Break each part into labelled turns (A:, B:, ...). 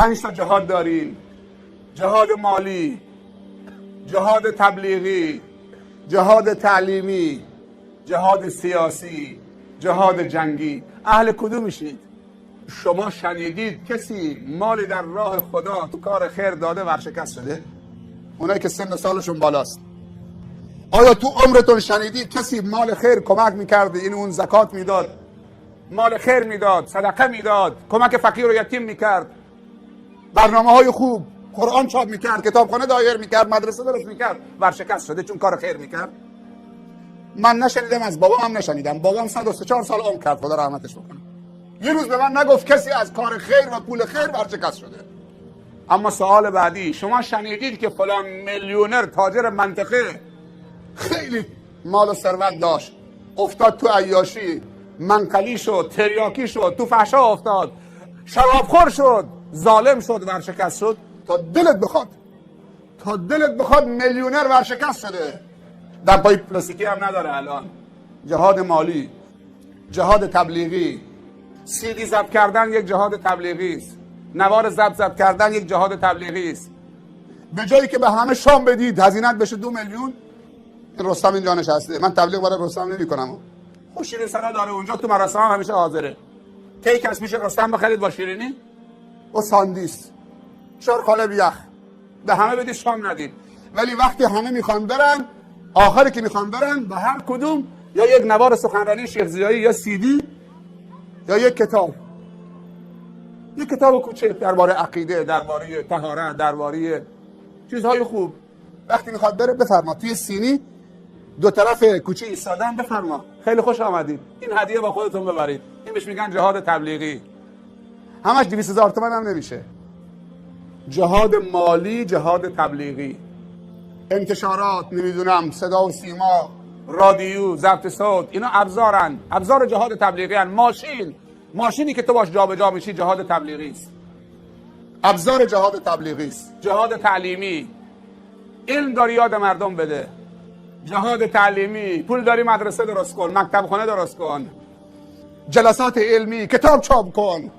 A: 5 تا جهاد داریم: جهاد مالی، جهاد تبلیغی، جهاد تعلیمی، جهاد سیاسی، جهاد جنگی. اهل کدومشید؟ شما شنیدید کسی مالی در راه خدا تو کار خیر داده ورشکست شده؟ اونایی که سن سالشون بالاست. آیا تو عمرتون شنیدید کسی مال خیر کمک میکرد، این اون زکات میداد، مال خیر میداد، صدقه میداد، کمک فقیر و یتیم میکرد، برنامه های خوب، قرآن چاپ میکرد، کتابخانه دایر میکرد، مدرسه درست میکرد، ورشکست شده چون کار خیر میکرد؟ من نشنیدم، از بابام هم نشنیدم. بابام 104 سال عمر کرد، خدا رحمتش بکنه. یه روز به من نگفت کسی از کار خیر و پول خیر ورشکست شده. اما سوال بعدی، شما شنیدید که فلان میلیونر تاجر منطقه خیلی مال و ثروت داشت، افتاد تو عیاشی، منقلی شد، تریاکی شد، تو فحشا افتاد، شرابخور شد، ظالم شد، ورشکست شد؟ تا دلت بخواد میلیونر ورشکست شده. در پای پلاستیکی هم نداره الان. جهاد مالی، جهاد تبلیغی، CD ضبط کردن یک جهاد تبلیغی است، نوار ضبط کردن یک جهاد تبلیغی است. به جایی که به همه شام بدید هزینه‌ات بشه 2 میلیون. رستم اینجا نشسته، من تبلیغ برای رستم نمی‌کنم. خب شیرین سنا داره اونجا، تو مراسم هم همیشه حاضره. کی کس میشه رستم بخرید با شیرینی و ساندیس، شورخاله بیخ، به همه بدید شام ندید. ولی وقتی همه میخوان برن، آخری که میخوان برن، به هر کدوم یا یک نوار سخنرانی شیخ زیایی، یا CD، یا یک کتاب کوچک درباره عقیده، درباره طهارت، درباره چیزهای خوب. وقتی میخواد بره بفرما توی سینی 2 طرف کوچه ایستادن، بفرما خیلی خوش آمدید، این هدیه با خودتون ببرید. این بهش میگن جهاد تبلیغی. همش 200,000 تومان هم نمیشه. جهاد مالی، جهاد تبلیغی، انتشارات، نمیدونم صدا و سیما، رادیو، ضبط صوت، اینا ابزارن، ابزار جهاد تبلیغی هن. ماشینی که تو باش جابجا میشی جهاد تبلیغی است، ابزار جهاد تبلیغی است. جهاد تعلیمی، علم داری یاد مردم بده. جهاد تعلیمی، پول داری مدرسه درست کن، مکتب خانه درست کن، جلسات علمی، کتاب چاپ کن،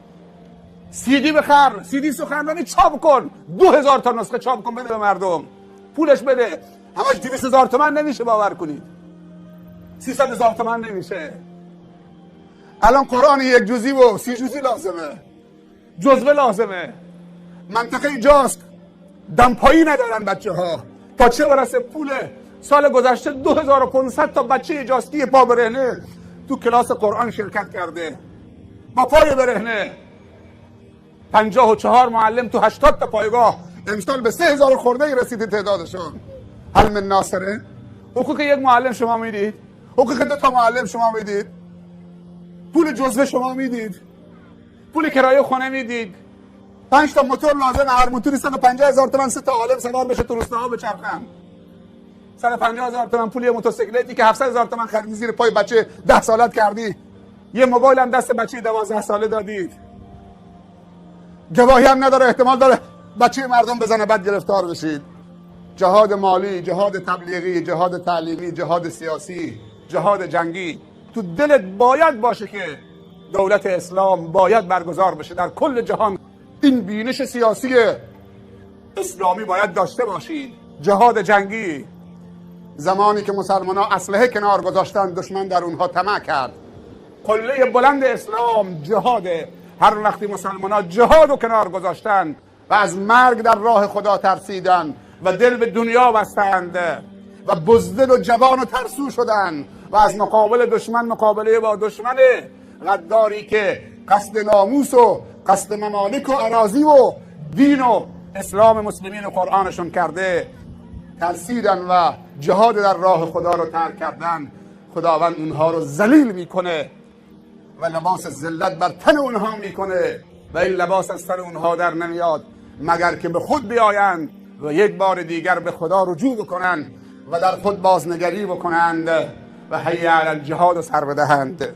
A: CD بخر، CD سخنرانی چاپ کن، 2000 تا نسخه چاپ کن، بده به مردم، پولش بده. همش 200,000 تومان نمیشه، باور کنید. 300,000 تومان نمیشه. الان قرآن 1 جزئی و 30 جزئی لازمه، جزوه لازمه. منطقه اینجاست دمپایی ندارن بچه ها، تا چه برسه پول. سال گذشته 2500 تا بچه جاستی پا برهنه تو کلاس قرآن شرکت کرده، با پای برهنه. 54 معلم تو 80 تا پایگاه. امسال به 3000 خورده رسیده تعدادشون. هل من ناصره؟ حقوق یک معلم شما میدید؟ حقوق 2 تا معلم شما میدید؟ پول جزوه شما میدید؟ پول کرایه خونه میدید؟ 5 تا موتور لازم، هر موتوری 150,000 تومان، 3 تا عالم سوار بشه تو روستاها بچرخن. 150,000 تومان پول یه موتورسیکلتی که 700,000 تومان خریدی، زیر پای بچه 10 سالت کردی. یه موبایل هم دست بچه 12 ساله دادید. گواهی هم نداره، احتمال داره بچه مردم بزنه بعد گرفتار بشید. جهاد مالی، جهاد تبلیغی، جهاد تعلیمی، جهاد سیاسی، جهاد جنگی. تو دلت باید باشه که دولت اسلام باید برگزار بشه در کل جهان. این بینش سیاسی اسلامی باید داشته باشید. جهاد جنگی، زمانی که مسلمان ها اسلحه کنار گذاشتن، دشمن در اونها طمع کرد. قله بلند اسلام جهاده. هر وقتی مسلمان ها جهاد رو کنار گذاشتن و از مرگ در راه خدا ترسیدن و دل به دنیا بستند و بزدل و جوان و ترسو شدن و از مقابل دشمن مقابله با دشمن غداری که قصد ناموس و قصد ممالک و اراضی و دین و اسلام مسلمین و قرآنشون کرده، ترسیدن و جهاد در راه خدا رو ترک کردن. خداوند اونها رو ذلیل میکنه و لباس ذلت بر تن اونها میکنه و این لباس از تن اونها در نمیاد مگر که به خود بیایند و یک بار دیگر به خدا رجوع بکنند و در خود بازنگری بکنند و حی علی الجهاد سر بدهند.